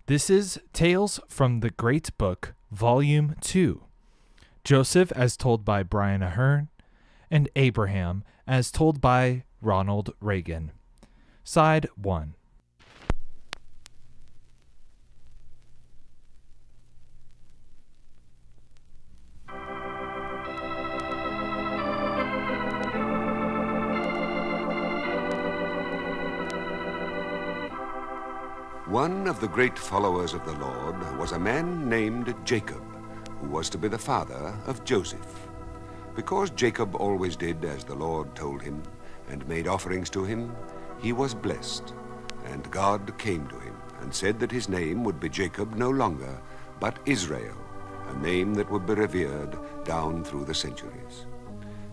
This is Tales from the Great Book, Volume 2. Joseph as told by Brian Ahern, and Abraham as told by Ronald Reagan. Side 1. One of the great followers of the Lord was a man named Jacob, who was to be the father of Joseph. Because Jacob always did as the Lord told him and made offerings to him, he was blessed. And God came to him and said that his name would be Jacob no longer, but Israel, a name that would be revered down through the centuries.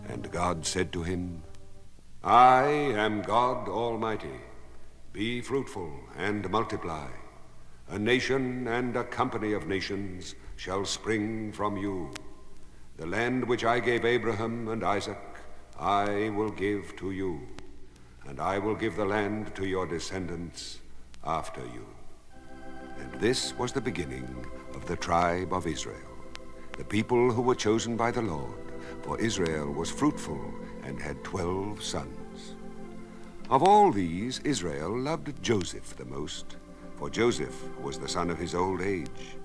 And God said to him, I am God Almighty. Be fruitful and multiply. A nation and a company of nations shall spring from you. The land which I gave Abraham and Isaac, I will give to you, and I will give the land to your descendants after you. And this was the beginning of the tribe of Israel, the people who were chosen by the Lord, for Israel was fruitful and had 12 sons. Of all these, Israel loved Joseph the most, for Joseph was the son of his old age.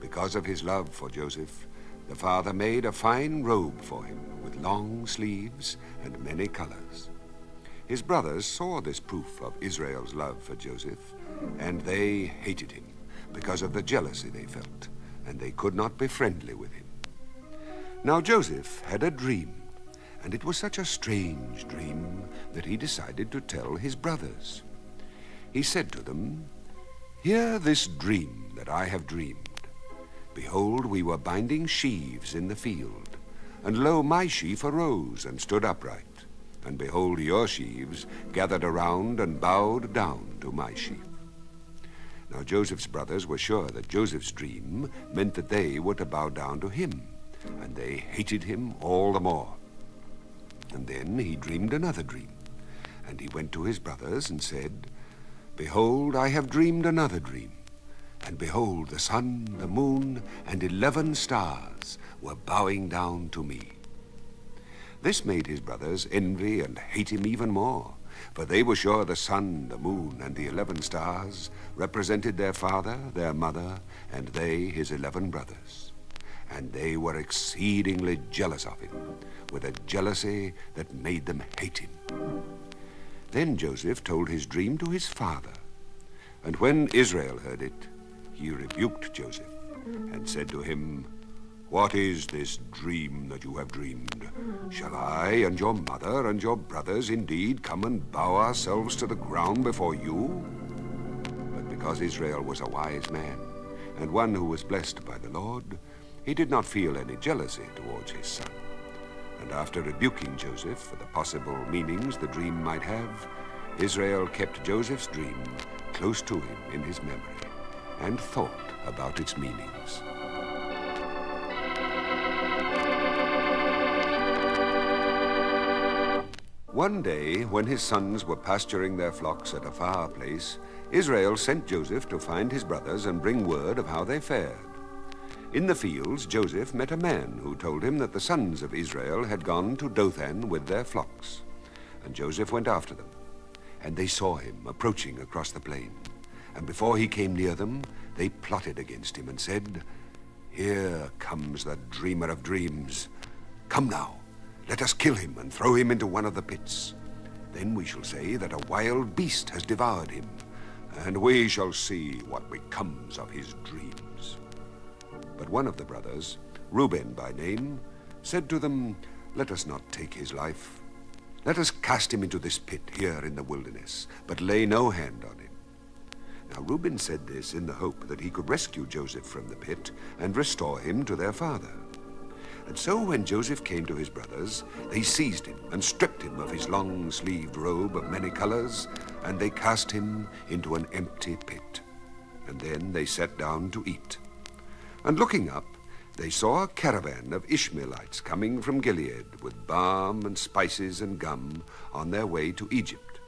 Because of his love for Joseph, the father made a fine robe for him with long sleeves and many colors. His brothers saw this proof of Israel's love for Joseph, and they hated him because of the jealousy they felt, and they could not be friendly with him. Now Joseph had a dream, and it was such a strange dream that he decided to tell his brothers. He said to them, Hear this dream that I have dreamed. Behold, we were binding sheaves in the field, and lo, my sheaf arose and stood upright, and behold, your sheaves gathered around and bowed down to my sheaf. Now Joseph's brothers were sure that Joseph's dream meant that they were to bow down to him, and they hated him all the more. And then he dreamed another dream, and he went to his brothers and said, Behold, I have dreamed another dream, and behold, the sun, the moon, and 11 stars were bowing down to me. This made his brothers envy and hate him even more, for they were sure the sun, the moon, and the 11 stars represented their father, their mother, and they his 11 brothers. And they were exceedingly jealous of him, with a jealousy that made them hate him. Then Joseph told his dream to his father, and when Israel heard it, he rebuked Joseph and said to him, What is this dream that you have dreamed? Shall I and your mother and your brothers indeed come and bow ourselves to the ground before you? But because Israel was a wise man, and one who was blessed by the Lord, he did not feel any jealousy towards his son. And after rebuking Joseph for the possible meanings the dream might have, Israel kept Joseph's dream close to him in his memory and thought about its meanings. One day, when his sons were pasturing their flocks at a far place, Israel sent Joseph to find his brothers and bring word of how they fared. In the fields, Joseph met a man who told him that the sons of Israel had gone to Dothan with their flocks. And Joseph went after them, and they saw him approaching across the plain. And before he came near them, they plotted against him and said, Here comes the dreamer of dreams. Come now, let us kill him and throw him into one of the pits. Then we shall say that a wild beast has devoured him, and we shall see what becomes of his dreams. But one of the brothers, Reuben by name, said to them, Let us not take his life. Let us cast him into this pit here in the wilderness, but lay no hand on him. Now Reuben said this in the hope that he could rescue Joseph from the pit and restore him to their father. And so when Joseph came to his brothers, they seized him and stripped him of his long-sleeved robe of many colors, and they cast him into an empty pit. And then they sat down to eat. And looking up, they saw a caravan of Ishmaelites coming from Gilead with balm and spices and gum on their way to Egypt.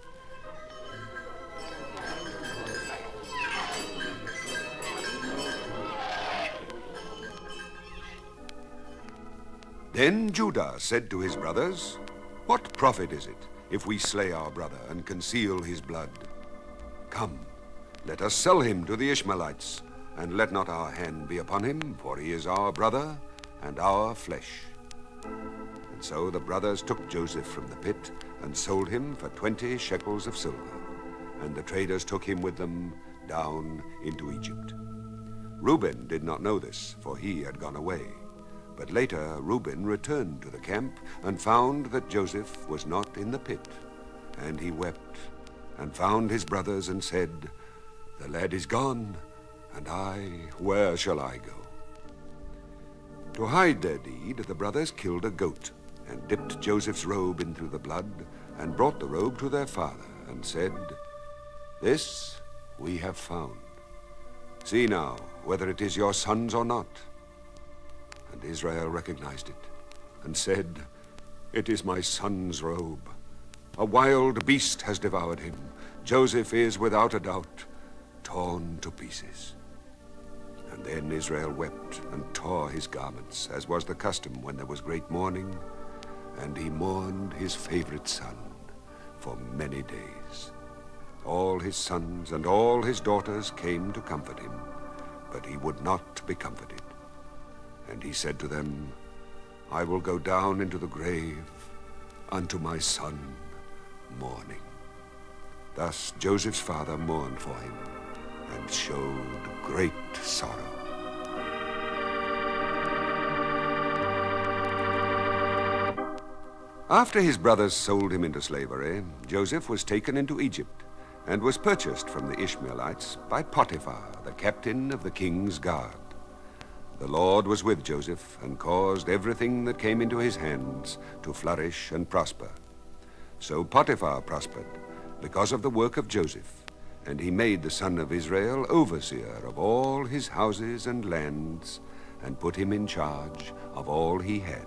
Then Judah said to his brothers, "What profit is it if we slay our brother and conceal his blood? Come, let us sell him to the Ishmaelites, and let not our hand be upon him, for he is our brother and our flesh." And so the brothers took Joseph from the pit and sold him for 20 shekels of silver, and the traders took him with them down into Egypt. Reuben did not know this, for he had gone away. But later Reuben returned to the camp and found that Joseph was not in the pit. And he wept and found his brothers and said, "The lad is gone, and where shall I go?" To hide their deed, the brothers killed a goat and dipped Joseph's robe into the blood and brought the robe to their father and said, "This we have found. See now whether it is your son's or not." And Israel recognized it and said, "It is my son's robe. A wild beast has devoured him. Joseph is without a doubt torn to pieces." And then Israel wept and tore his garments, as was the custom when there was great mourning, and he mourned his favorite son for many days. All his sons and all his daughters came to comfort him, but he would not be comforted. And he said to them, "I will go down into the grave unto my son mourning." Thus Joseph's father mourned for him and showed great sorrow. After his brothers sold him into slavery, Joseph was taken into Egypt and was purchased from the Ishmaelites by Potiphar, the captain of the king's guard. The Lord was with Joseph and caused everything that came into his hands to flourish and prosper. So Potiphar prospered because of the work of Joseph, and he made the son of Israel overseer of all his houses and lands, and put him in charge of all he had.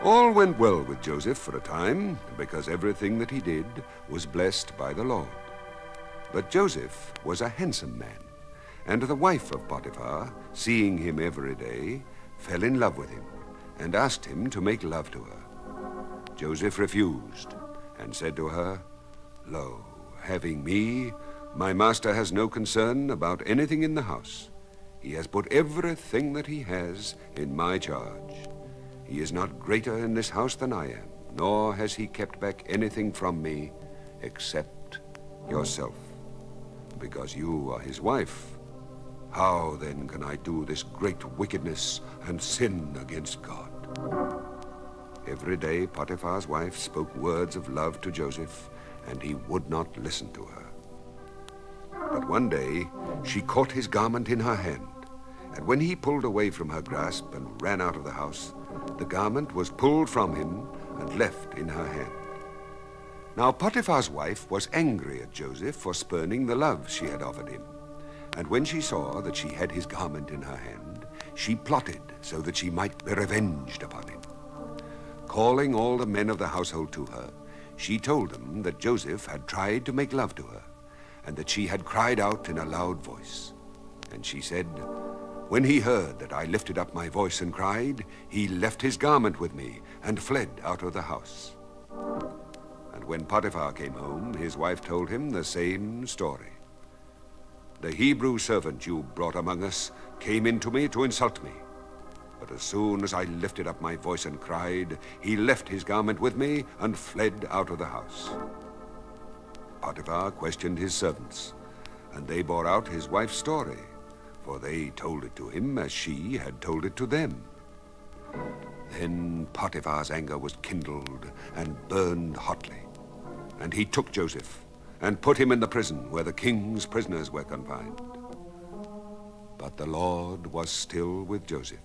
All went well with Joseph for a time, because everything that he did was blessed by the Lord. But Joseph was a handsome man, and the wife of Potiphar, seeing him every day, fell in love with him, and asked him to make love to her. Joseph refused, and said to her, "Lo, having me, my master has no concern about anything in the house. He has put everything that he has in my charge. He is not greater in this house than I am, nor has he kept back anything from me except yourself. Because you are his wife, how then can I do this great wickedness and sin against God?" Every day Potiphar's wife spoke words of love to Joseph, and he would not listen to her. But one day she caught his garment in her hand, and when he pulled away from her grasp and ran out of the house, the garment was pulled from him and left in her hand. Now Potiphar's wife was angry at Joseph for spurning the love she had offered him. And when she saw that she had his garment in her hand, she plotted so that she might be revenged upon him. Calling all the men of the household to her, she told them that Joseph had tried to make love to her, and that she had cried out in a loud voice. And she said, "When he heard that I lifted up my voice and cried, he left his garment with me and fled out of the house." And when Potiphar came home, his wife told him the same story. "The Hebrew servant you brought among us came in to me to insult me. But as soon as I lifted up my voice and cried, he left his garment with me and fled out of the house." Potiphar questioned his servants, and they bore out his wife's story, for they told it to him as she had told it to them. Then Potiphar's anger was kindled and burned hotly, and he took Joseph and put him in the prison where the king's prisoners were confined. But the Lord was still with Joseph,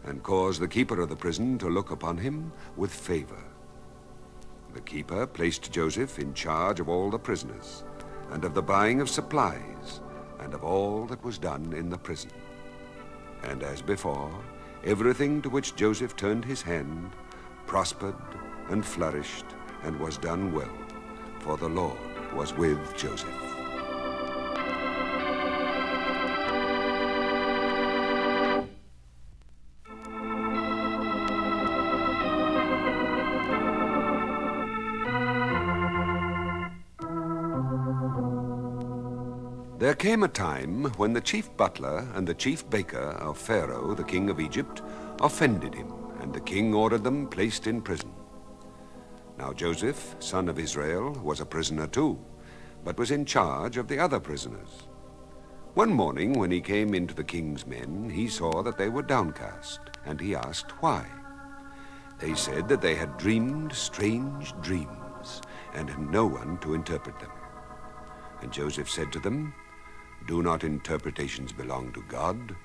and caused the keeper of the prison to look upon him with favor. The keeper placed Joseph in charge of all the prisoners, and of the buying of supplies, and of all that was done in the prison. And as before, everything to which Joseph turned his hand prospered and flourished and was done well, for the Lord was with Joseph. There came a time when the chief butler and the chief baker of Pharaoh, the king of Egypt, offended him, and the king ordered them placed in prison. Now Joseph, son of Israel, was a prisoner too, but was in charge of the other prisoners. One morning when he came into the king's men, he saw that they were downcast, and he asked why. They said that they had dreamed strange dreams, and had no one to interpret them. And Joseph said to them, "Do not interpretations belong to God?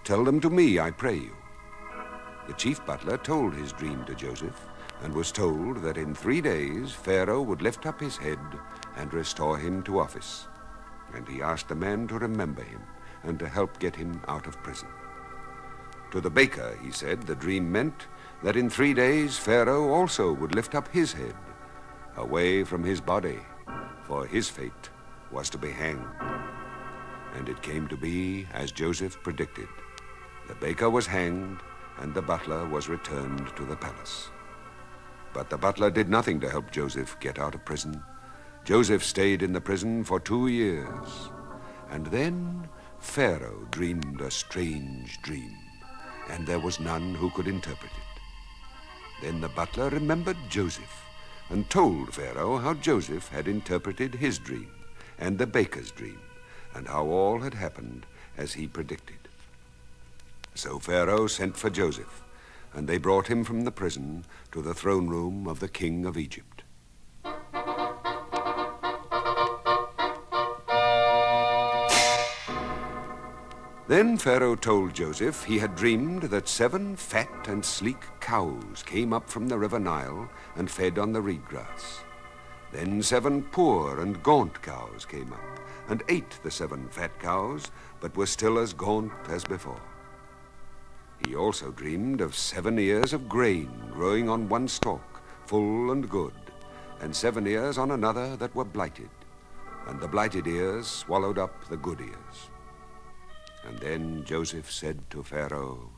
Tell them to me, I pray you." The chief butler told his dream to Joseph, and was told that in 3 days Pharaoh would lift up his head and restore him to office. And he asked the men to remember him and to help get him out of prison. To the baker, he said, the dream meant that in 3 days Pharaoh also would lift up his head, away from his body, for his fate was to be hanged. And it came to be as Joseph predicted. The baker was hanged, and the butler was returned to the palace. But the butler did nothing to help Joseph get out of prison. Joseph stayed in the prison for 2 years. And then Pharaoh dreamed a strange dream, and there was none who could interpret it. Then the butler remembered Joseph, and told Pharaoh how Joseph had interpreted his dream, and the baker's dream, and how all had happened as he predicted. So Pharaoh sent for Joseph, and they brought him from the prison to the throne room of the king of Egypt. Then Pharaoh told Joseph he had dreamed that 7 fat and sleek cows came up from the river Nile and fed on the reed grass. Then 7 poor and gaunt cows came up and ate the 7 fat cows, but were still as gaunt as before. He also dreamed of 7 ears of grain growing on one stalk, full and good, and 7 ears on another that were blighted, and the blighted ears swallowed up the good ears. And then Joseph said to Pharaoh,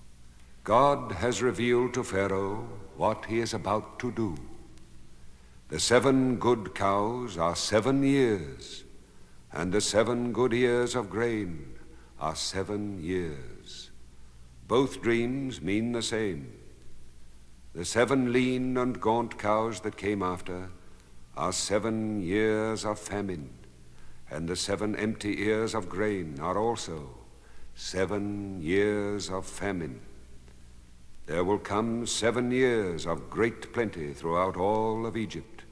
"God has revealed to Pharaoh what he is about to do. The 7 good cows are 7 years, and the 7 good ears of grain are 7 years. Both dreams mean the same. The 7 lean and gaunt cows that came after are 7 years of famine, and the 7 empty ears of grain are also 7 years of famine. There will come 7 years of great plenty throughout all of Egypt,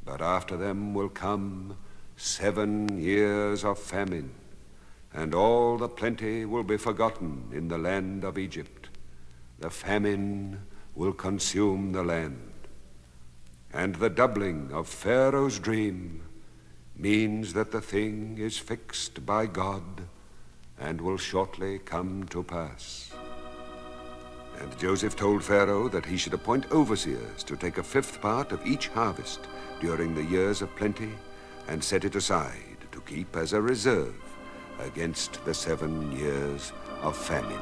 but after them will come 7 years of famine, and all the plenty will be forgotten in the land of Egypt. The famine will consume the land. And the doubling of Pharaoh's dream means that the thing is fixed by God and will shortly come to pass." And Joseph told Pharaoh that he should appoint overseers to take a 5th part of each harvest during the years of plenty and set it aside to keep as a reserve against the 7 years of famine.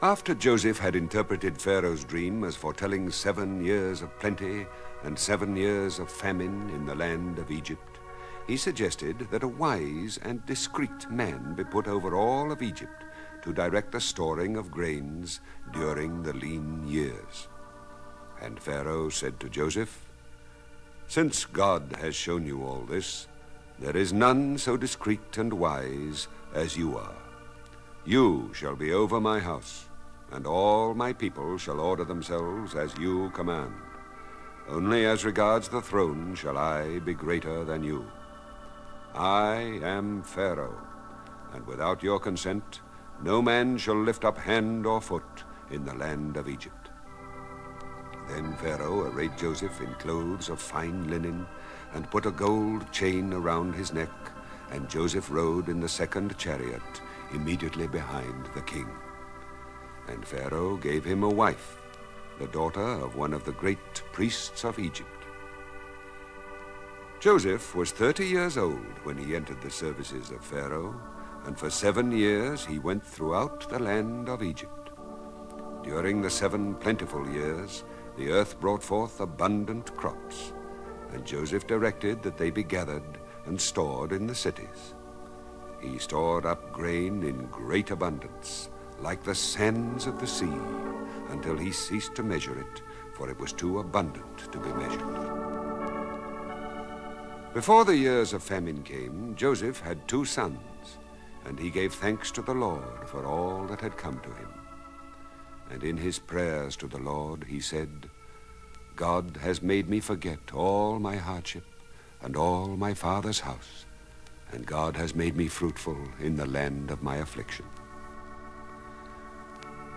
After Joseph had interpreted Pharaoh's dream as foretelling 7 years of plenty and 7 years of famine in the land of Egypt, he suggested that a wise and discreet man be put over all of Egypt to direct the storing of grains during the lean years. And Pharaoh said to Joseph, "Since God has shown you all this, there is none so discreet and wise as you are. You shall be over my house, and all my people shall order themselves as you command. Only as regards the throne shall I be greater than you. I am Pharaoh, and without your consent, no man shall lift up hand or foot in the land of Egypt." Then Pharaoh arrayed Joseph in clothes of fine linen and put a gold chain around his neck, and Joseph rode in the 2nd chariot immediately behind the king. And Pharaoh gave him a wife, the daughter of one of the great priests of Egypt. Joseph was 30 years old when he entered the services of Pharaoh, and for 7 years he went throughout the land of Egypt. During the 7 plentiful years, the earth brought forth abundant crops, and Joseph directed that they be gathered and stored in the cities. He stored up grain in great abundance, like the sands of the sea, until he ceased to measure it, for it was too abundant to be measured. Before the years of famine came, Joseph had 2 sons, and he gave thanks to the Lord for all that had come to him. And in his prayers to the Lord he said, God has made me forget all my hardship and all my father's house, and God has made me fruitful in the land of my affliction.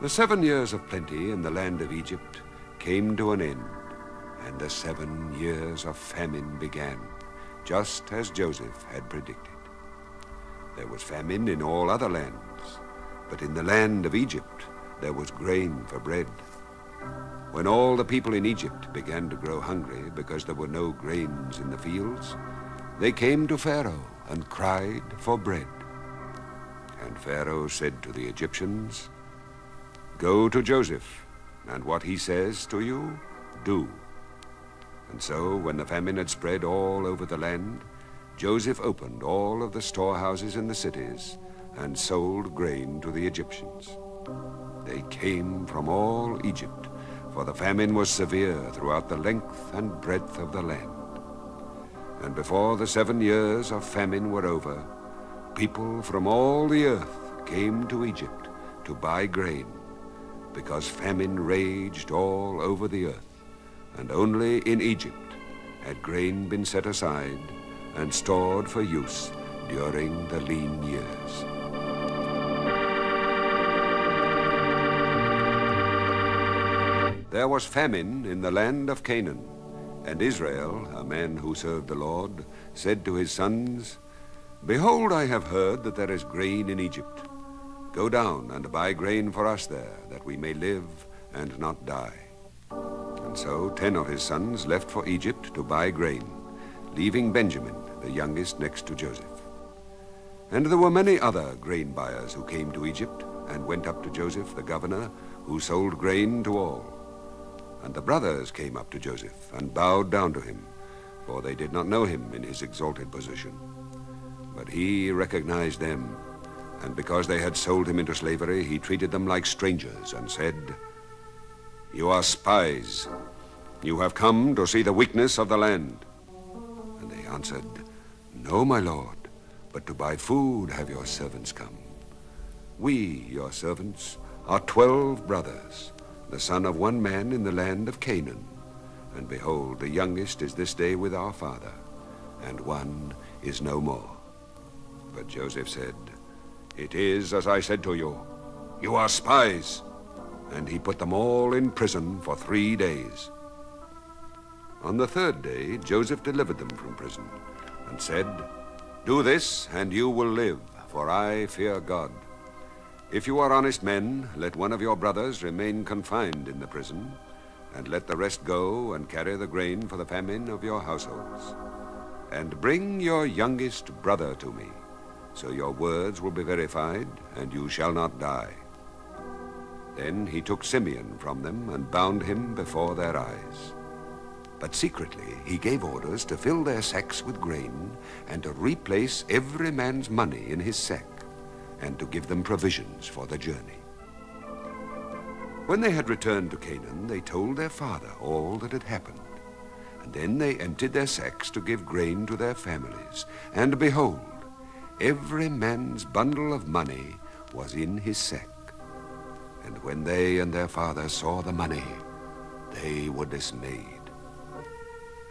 The 7 years of plenty in the land of Egypt came to an end, and the 7 years of famine began, just as Joseph had predicted. There was famine in all other lands, but in the land of Egypt there was grain for bread. When all the people in Egypt began to grow hungry because there were no grains in the fields, they came to Pharaoh and cried for bread. And Pharaoh said to the Egyptians, Go to Joseph, and what he says to you, do. And so, when the famine had spread all over the land, Joseph opened all of the storehouses in the cities and sold grain to the Egyptians. They came from all Egypt, for the famine was severe throughout the length and breadth of the land. And before the 7 years of famine were over, people from all the earth came to Egypt to buy grain, because famine raged all over the earth, and only in Egypt had grain been set aside and stored for use during the lean years. There was famine in the land of Canaan, and Israel, a man who served the Lord, said to his sons, Behold, I have heard that there is grain in Egypt. Go down and buy grain for us there, that we may live and not die. And so 10 of his sons left for Egypt to buy grain, leaving Benjamin, the youngest, next to Joseph. And there were many other grain buyers who came to Egypt and went up to Joseph, the governor, who sold grain to all. And the brothers came up to Joseph and bowed down to him, for they did not know him in his exalted position. But he recognized them, and because they had sold him into slavery, he treated them like strangers and said, You are spies. You have come to see the weakness of the land. And they answered, No, my lord, but to buy food have your servants come. We, your servants, are 12 brothers, the son of one man in the land of Canaan. And behold, the youngest is this day with our father, and one is no more. But Joseph said, It is as I said to you, you are spies. And he put them all in prison for 3 days. On the 3rd day, Joseph delivered them from prison, and said, Do this, and you will live, for I fear God. If you are honest men, let one of your brothers remain confined in the prison, and let the rest go and carry the grain for the famine of your households. And bring your youngest brother to me, so your words will be verified, and you shall not die. Then he took Simeon from them and bound him before their eyes. But secretly he gave orders to fill their sacks with grain, and to replace every man's money in his sack, and to give them provisions for the journey. When they had returned to Canaan, they told their father all that had happened. And then they emptied their sacks to give grain to their families. And behold, every man's bundle of money was in his sack. And when they and their father saw the money, they were dismayed.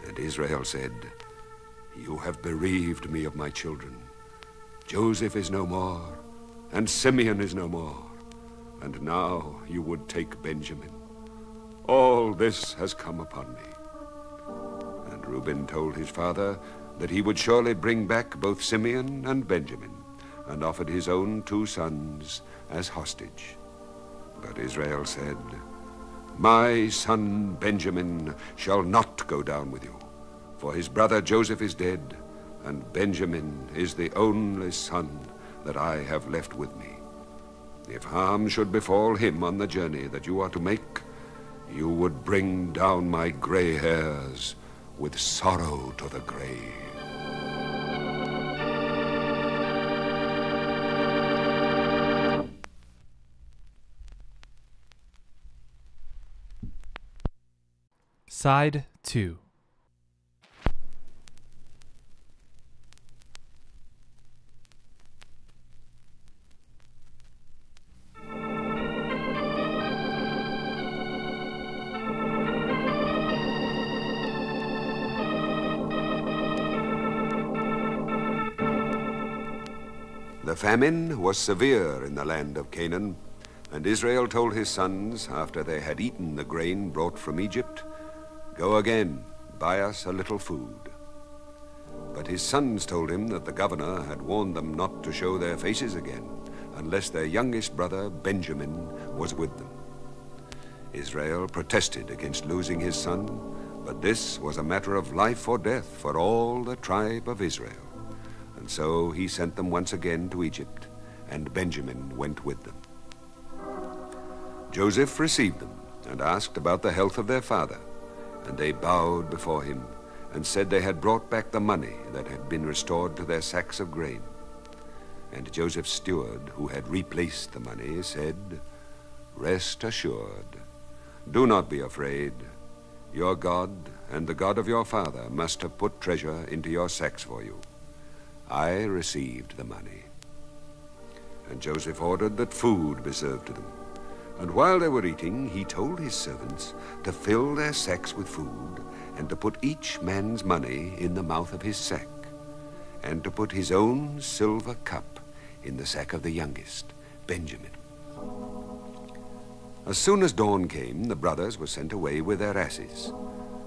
And Israel said, You have bereaved me of my children. Joseph is no more, and Simeon is no more, and now you would take Benjamin. All this has come upon me. And Reuben told his father that he would surely bring back both Simeon and Benjamin, and offered his own 2 sons as hostage. But Israel said, My son Benjamin shall not go down with you, for his brother Joseph is dead, and Benjamin is the only son that I have left with me. If harm should befall him on the journey that you are to make, You would bring down my gray hairs with sorrow to the grave. Side 2. The famine was severe in the land of Canaan, and Israel told his sons, after they had eaten the grain brought from Egypt, "Go again, buy us a little food." But his sons told him that the governor had warned them not to show their faces again unless their youngest brother, Benjamin, was with them. Israel protested against losing his son, but this was a matter of life or death for all the tribe of Israel. And so he sent them once again to Egypt, and Benjamin went with them. Joseph received them and asked about the health of their father, and they bowed before him and said they had brought back the money that had been restored to their sacks of grain. And Joseph's steward, who had replaced the money, said, "Rest assured, do not be afraid. Your God and the God of your father must have put treasure into your sacks for you. I received the money." And Joseph ordered that food be served to them. And while they were eating, he told his servants to fill their sacks with food, and to put each man's money in the mouth of his sack, and to put his own silver cup in the sack of the youngest, Benjamin. As soon as dawn came, the brothers were sent away with their asses.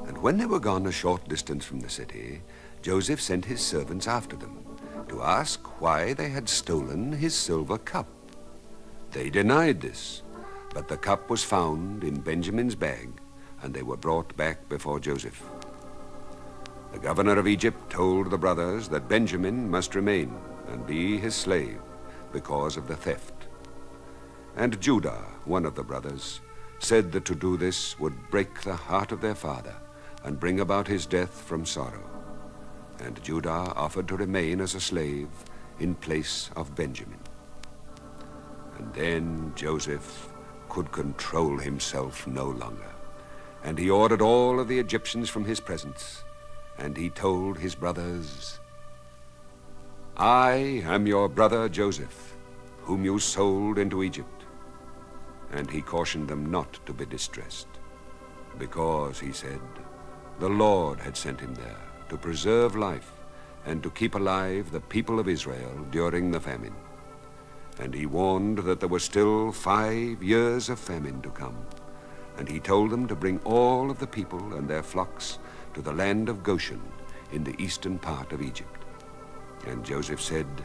And when they were gone a short distance from the city, Joseph sent his servants after them to ask why they had stolen his silver cup. They denied this, but the cup was found in Benjamin's bag, and they were brought back before Joseph. The governor of Egypt told the brothers that Benjamin must remain and be his slave because of the theft. And Judah, one of the brothers, said that to do this would break the heart of their father and bring about his death from sorrow. And Judah offered to remain as a slave in place of Benjamin. And then Joseph could control himself no longer, and he ordered all of the Egyptians from his presence, and he told his brothers, "I am your brother Joseph, whom you sold into Egypt." And he cautioned them not to be distressed, because, he said, the Lord had sent him there to preserve life and to keep alive the people of Israel during the famine. And he warned that there were still 5 years of famine to come. And he told them to bring all of the people and their flocks to the land of Goshen in the eastern part of Egypt. And Joseph said,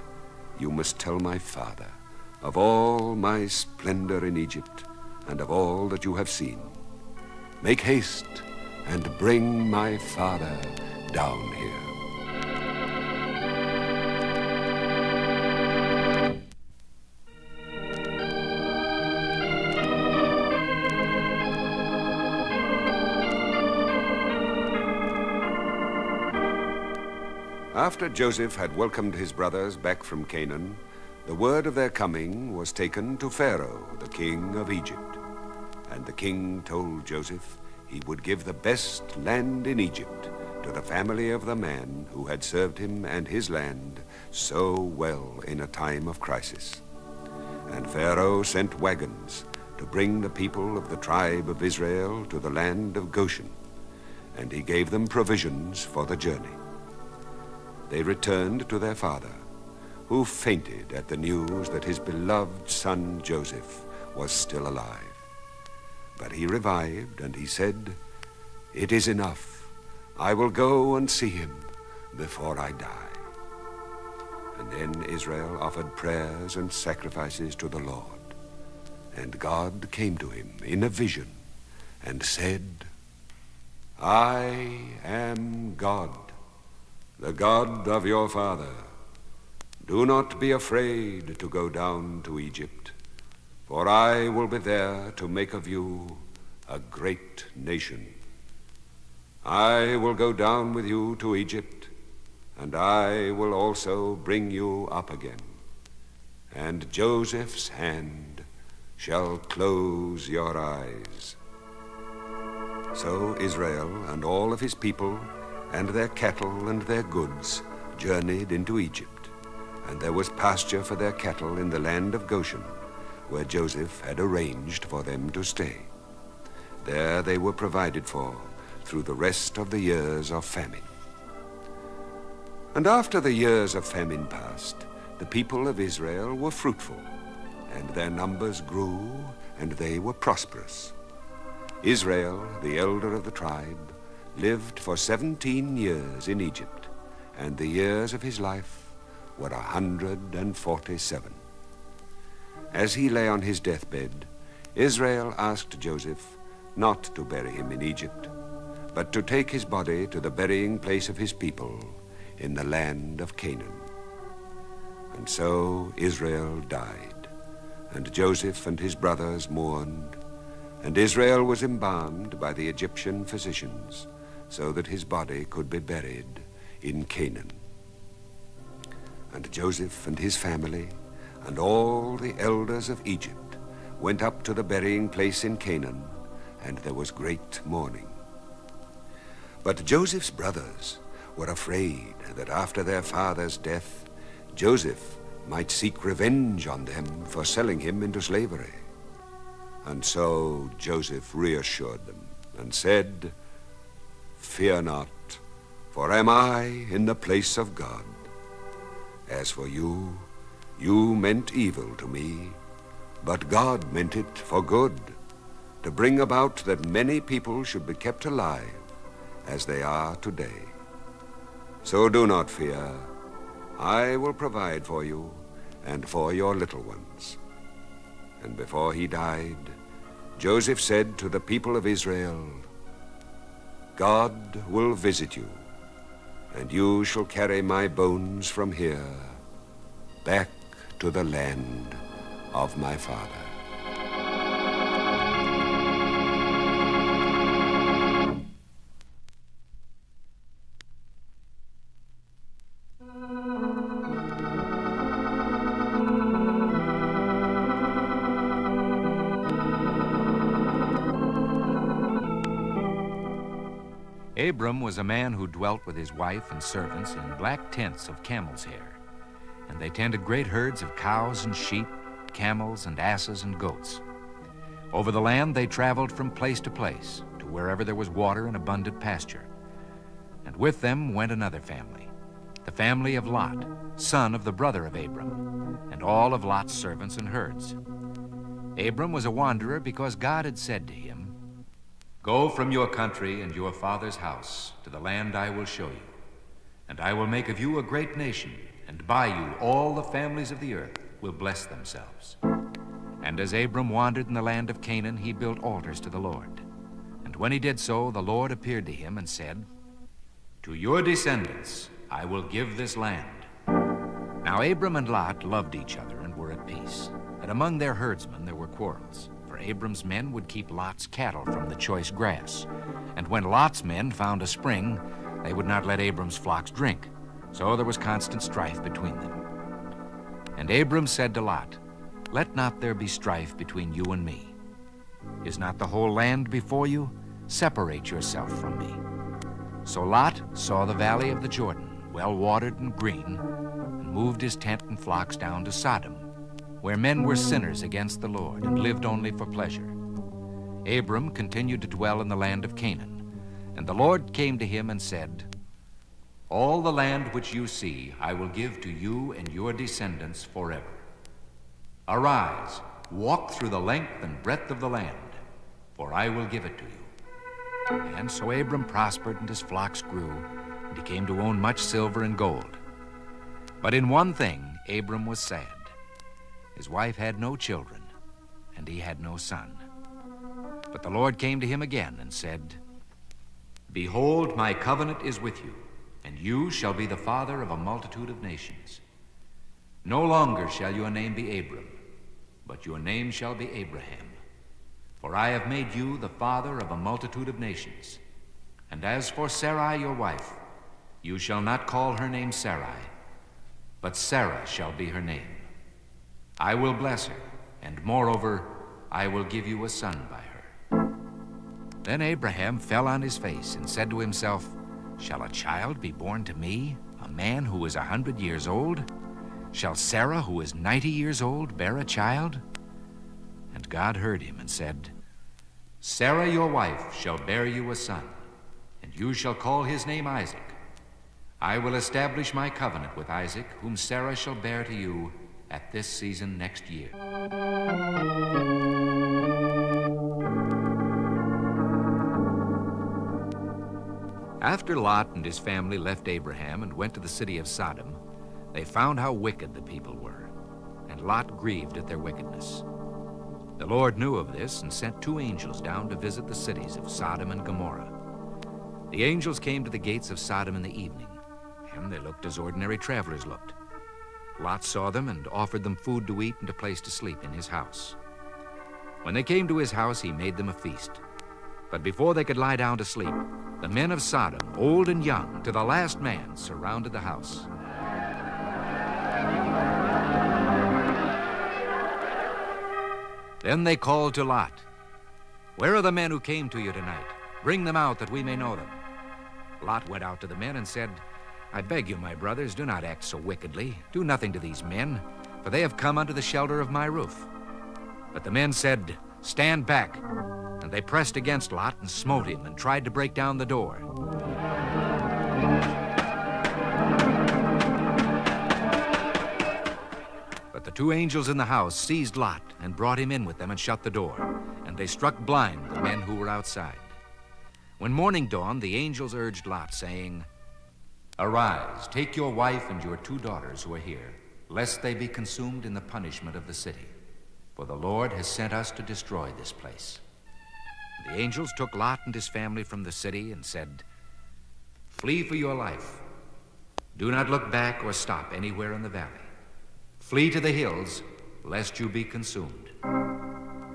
"You must tell my father of all my splendor in Egypt and of all that you have seen. Make haste and bring my father down here." After Joseph had welcomed his brothers back from Canaan, the word of their coming was taken to Pharaoh, the king of Egypt. And the king told Joseph he would give the best land in Egypt to the family of the man who had served him and his land so well in a time of crisis. And Pharaoh sent wagons to bring the people of the tribe of Israel to the land of Goshen, and he gave them provisions for the journey. They returned to their father, who fainted at the news that his beloved son Joseph was still alive. But he revived, and he said, "It is enough. I will go and see him before I die." And then Israel offered prayers and sacrifices to the Lord. And God came to him in a vision and said, "I am God, the God of your father. Do not be afraid to go down to Egypt, for I will be there to make of you a great nation. I will go down with you to Egypt, and I will also bring you up again. And Joseph's hand shall close your eyes. So Israel and all of his people and their cattle and their goods journeyed into Egypt, and there was pasture for their cattle in the land of Goshen, where Joseph had arranged for them to stay. There they were provided for through the rest of the years of famine. And after the years of famine passed, the people of Israel were fruitful, and their numbers grew, and they were prosperous. Israel, the elder of the tribe, lived for 17 years in Egypt, and the years of his life were 147. As he lay on his deathbed, Israel asked Joseph not to bury him in Egypt, but to take his body to the burying place of his people in the land of Canaan. And so Israel died, and Joseph and his brothers mourned, and Israel was embalmed by the Egyptian physicians, so that his body could be buried in Canaan. And Joseph and his family and all the elders of Egypt went up to the burying place in Canaan, and there was great mourning. But Joseph's brothers were afraid that after their father's death, Joseph might seek revenge on them for selling him into slavery. And so Joseph reassured them and said, "Fear not, for am I in the place of God? As for you, you meant evil to me, but God meant it for good, to bring about that many people should be kept alive as they are today. So do not fear. I will provide for you and for your little ones." And before he died, Joseph said to the people of Israel, "God will visit you, and you shall carry my bones from here back to the land of my father." Abram was a man who dwelt with his wife and servants in black tents of camel's hair, and they tended great herds of cows and sheep, camels and asses and goats. Over the land they traveled from place to place, to wherever there was water and abundant pasture. And with them went another family, the family of Lot, son of the brother of Abram, and all of Lot's servants and herds. Abram was a wanderer because God had said to him, "Go from your country and your father's house to the land I will show you, and I will make of you a great nation, and by you all the families of the earth will bless themselves." And as Abram wandered in the land of Canaan, he built altars to the Lord. And when he did so, the Lord appeared to him and said, "To your descendants I will give this land." Now Abram and Lot loved each other and were at peace. And among their herdsmen there were quarrels. For Abram's men would keep Lot's cattle from the choice grass. And when Lot's men found a spring, they would not let Abram's flocks drink. So there was constant strife between them. And Abram said to Lot, "Let not there be strife between you and me. Is not the whole land before you? Separate yourself from me." So Lot saw the valley of the Jordan, well watered and green, and moved his tent and flocks down to Sodom, where men were sinners against the Lord and lived only for pleasure. Abram continued to dwell in the land of Canaan, and the Lord came to him and said, "All the land which you see I will give to you and your descendants forever. Arise, walk through the length and breadth of the land, for I will give it to you." And so Abram prospered, and his flocks grew, and he came to own much silver and gold. But in one thing Abram was sad. His wife had no children, and he had no son. But the Lord came to him again and said, "Behold, my covenant is with you, and you shall be the father of a multitude of nations. No longer shall your name be Abram, but your name shall be Abraham. For I have made you the father of a multitude of nations. And as for Sarai your wife, you shall not call her name Sarai, but Sarah shall be her name. I will bless her, and moreover, I will give you a son by her. Then Abraham fell on his face and said to himself, Shall a child be born to me, a man who is 100 years old? Shall Sarah, who is 90 years old, bear a child? And God heard him and said, Sarah your wife shall bear you a son, and you shall call his name Isaac. I will establish my covenant with Isaac, whom Sarah shall bear to you at this season next year. After Lot and his family left Abraham and went to the city of Sodom, they found how wicked the people were, and Lot grieved at their wickedness. The Lord knew of this and sent 2 angels down to visit the cities of Sodom and Gomorrah. The angels came to the gates of Sodom in the evening, and they looked as ordinary travelers looked. Lot saw them and offered them food to eat and a place to sleep in his house. When they came to his house, he made them a feast. But before they could lie down to sleep, the men of Sodom, old and young, to the last man, surrounded the house. Then they called to Lot, Where are the men who came to you tonight? Bring them out that we may know them. Lot went out to the men and said, I beg you, my brothers, do not act so wickedly. Do nothing to these men, for they have come under the shelter of my roof. But the men said, Stand back. And they pressed against Lot and smote him and tried to break down the door. But the 2 angels in the house seized Lot and brought him in with them and shut the door. And they struck blind the men who were outside. When morning dawned, the angels urged Lot, saying, Arise, take your wife and your 2 daughters who are here, lest they be consumed in the punishment of the city. For the Lord has sent us to destroy this place. The angels took Lot and his family from the city and said, Flee for your life. Do not look back or stop anywhere in the valley. Flee to the hills, lest you be consumed.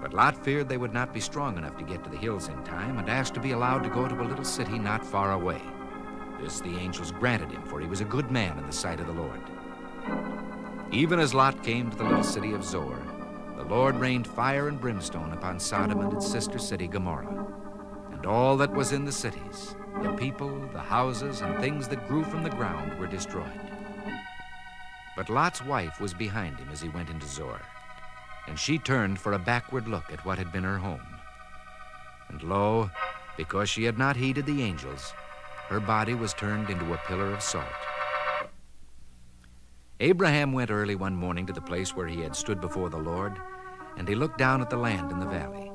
But Lot feared they would not be strong enough to get to the hills in time and asked to be allowed to go to a little city not far away. This the angels granted him, for he was a good man in the sight of the Lord. Even as Lot came to the little city of Zoar, the Lord rained fire and brimstone upon Sodom and its sister city Gomorrah, and all that was in the cities, the people, the houses, and things that grew from the ground were destroyed. But Lot's wife was behind him as he went into Zoar, and she turned for a backward look at what had been her home. And lo, because she had not heeded the angels, her body was turned into a pillar of salt. Abraham went early one morning to the place where he had stood before the Lord, and he looked down at the land in the valley,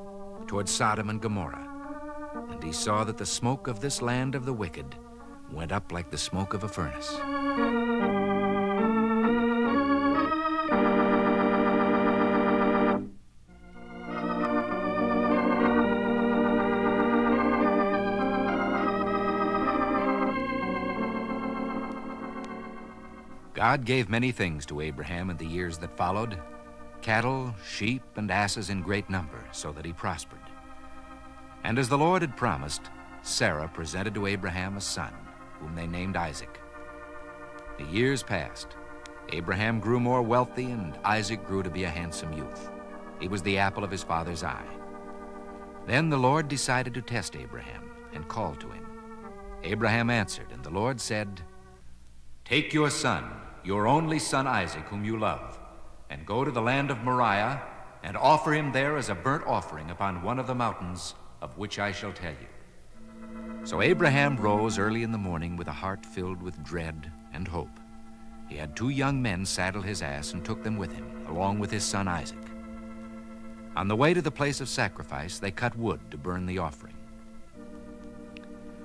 toward Sodom and Gomorrah, and he saw that the smoke of this land of the wicked went up like the smoke of a furnace. God gave many things to Abraham in the years that followed, cattle, sheep, and asses in great number, so that he prospered. And as the Lord had promised, Sarah presented to Abraham a son, whom they named Isaac. The years passed. Abraham grew more wealthy, and Isaac grew to be a handsome youth. He was the apple of his father's eye. Then the Lord decided to test Abraham and called to him. Abraham answered, and the Lord said, Take your son, your only son Isaac, whom you love, and go to the land of Moriah, and offer him there as a burnt offering upon one of the mountains of which I shall tell you. So Abraham rose early in the morning with a heart filled with dread and hope. He had 2 young men saddle his ass and took them with him, along with his son Isaac. On the way to the place of sacrifice, they cut wood to burn the offering.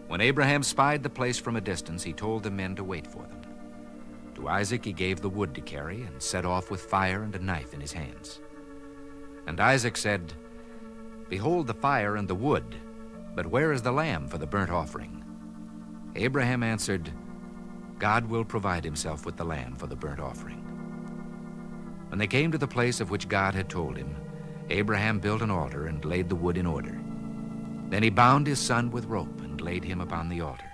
When Abraham spied the place from a distance, he told the men to wait for them. To Isaac he gave the wood to carry and set off with fire and a knife in his hands. And Isaac said, Behold the fire and the wood, but where is the lamb for the burnt offering? Abraham answered, God will provide himself with the lamb for the burnt offering. When they came to the place of which God had told him, Abraham built an altar and laid the wood in order. Then he bound his son with rope and laid him upon the altar.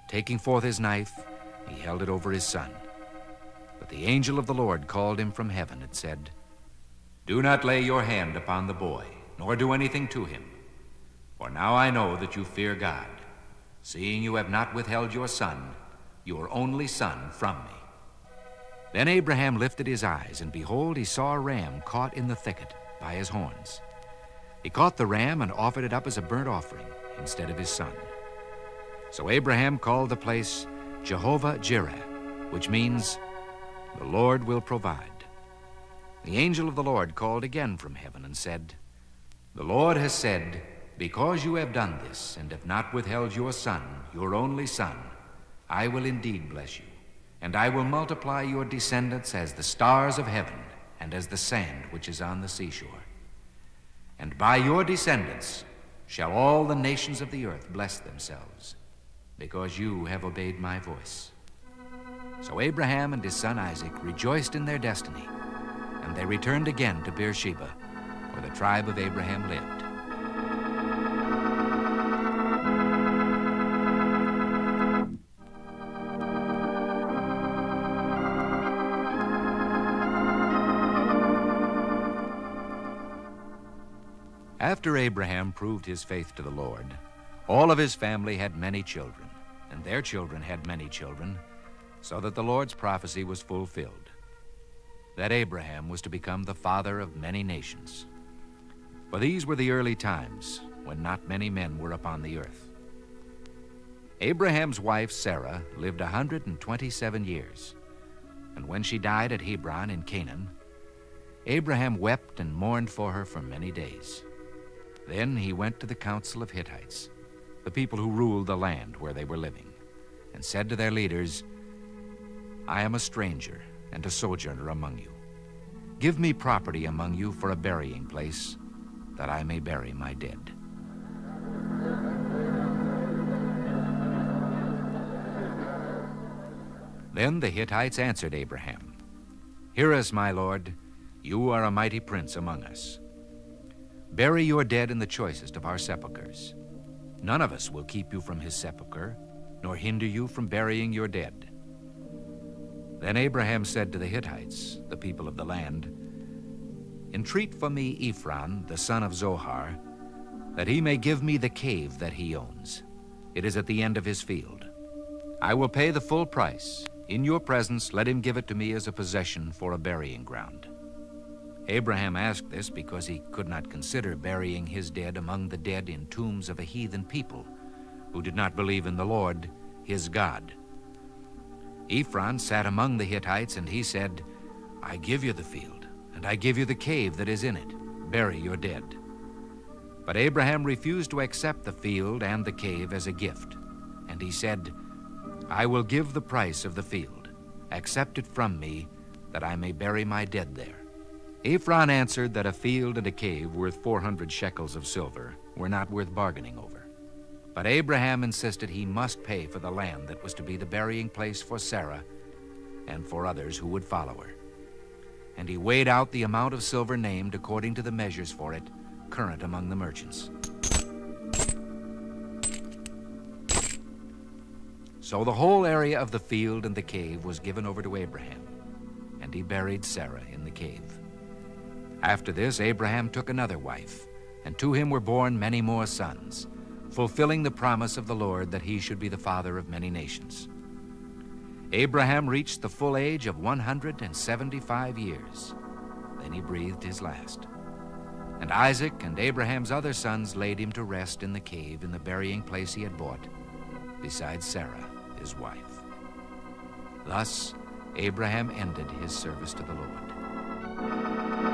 Taking forth his knife, he held it over his son. But the angel of the Lord called him from heaven and said, "Do not lay your hand upon the boy, nor do anything to him. For now I know that you fear God, seeing you have not withheld your son, your only son, from me." Then Abraham lifted his eyes, and behold, he saw a ram caught in the thicket by his horns. He caught the ram and offered it up as a burnt offering instead of his son. So Abraham called the place Jehovah-Jireh, which means, "The Lord will provide." The angel of the Lord called again from heaven and said, "The Lord has said, because you have done this and have not withheld your son, your only son, I will indeed bless you, and I will multiply your descendants as the stars of heaven and as the sand which is on the seashore. And by your descendants shall all the nations of the earth bless themselves, because you have obeyed my voice." So Abraham and his son Isaac rejoiced in their destiny, and they returned again to Beersheba, where the tribe of Abraham lived. After Abraham proved his faith to the Lord, all of his family had many children, and their children had many children, so that the Lord's prophecy was fulfilled, that Abraham was to become the father of many nations. For these were the early times, when not many men were upon the earth. Abraham's wife Sarah lived 127 years, and when she died at Hebron in Canaan, Abraham wept and mourned for her for many days. Then he went to the council of Hittites, the people who ruled the land where they were living, and said to their leaders, "I am a stranger and a sojourner among you. Give me property among you for a burying place, that I may bury my dead." Then the Hittites answered Abraham, "Hear us, my lord, you are a mighty prince among us. Bury your dead in the choicest of our sepulchres. None of us will keep you from his sepulchre, nor hinder you from burying your dead." Then Abraham said to the Hittites, the people of the land, "Entreat for me Ephron, the son of Zohar, that he may give me the cave that he owns. It is at the end of his field. I will pay the full price. In your presence, let him give it to me as a possession for a burying ground." Abraham asked this because he could not consider burying his dead among the dead in tombs of a heathen people who did not believe in the Lord, his God. Ephron sat among the Hittites, and he said, "I give you the field, and I give you the cave that is in it. Bury your dead." But Abraham refused to accept the field and the cave as a gift, and he said, "I will give the price of the field. Accept it from me, that I may bury my dead there." Ephron answered that a field and a cave worth 400 shekels of silver were not worth bargaining over. But Abraham insisted he must pay for the land that was to be the burying place for Sarah and for others who would follow her. And he weighed out the amount of silver named according to the measures for it current among the merchants. So the whole area of the field and the cave was given over to Abraham, and he buried Sarah in the cave. After this, Abraham took another wife, and to him were born many more sons, fulfilling the promise of the Lord that he should be the father of many nations. Abraham reached the full age of 175 years. Then he breathed his last. And Isaac and Abraham's other sons laid him to rest in the cave in the burying place he had bought, beside Sarah, his wife. Thus, Abraham ended his service to the Lord.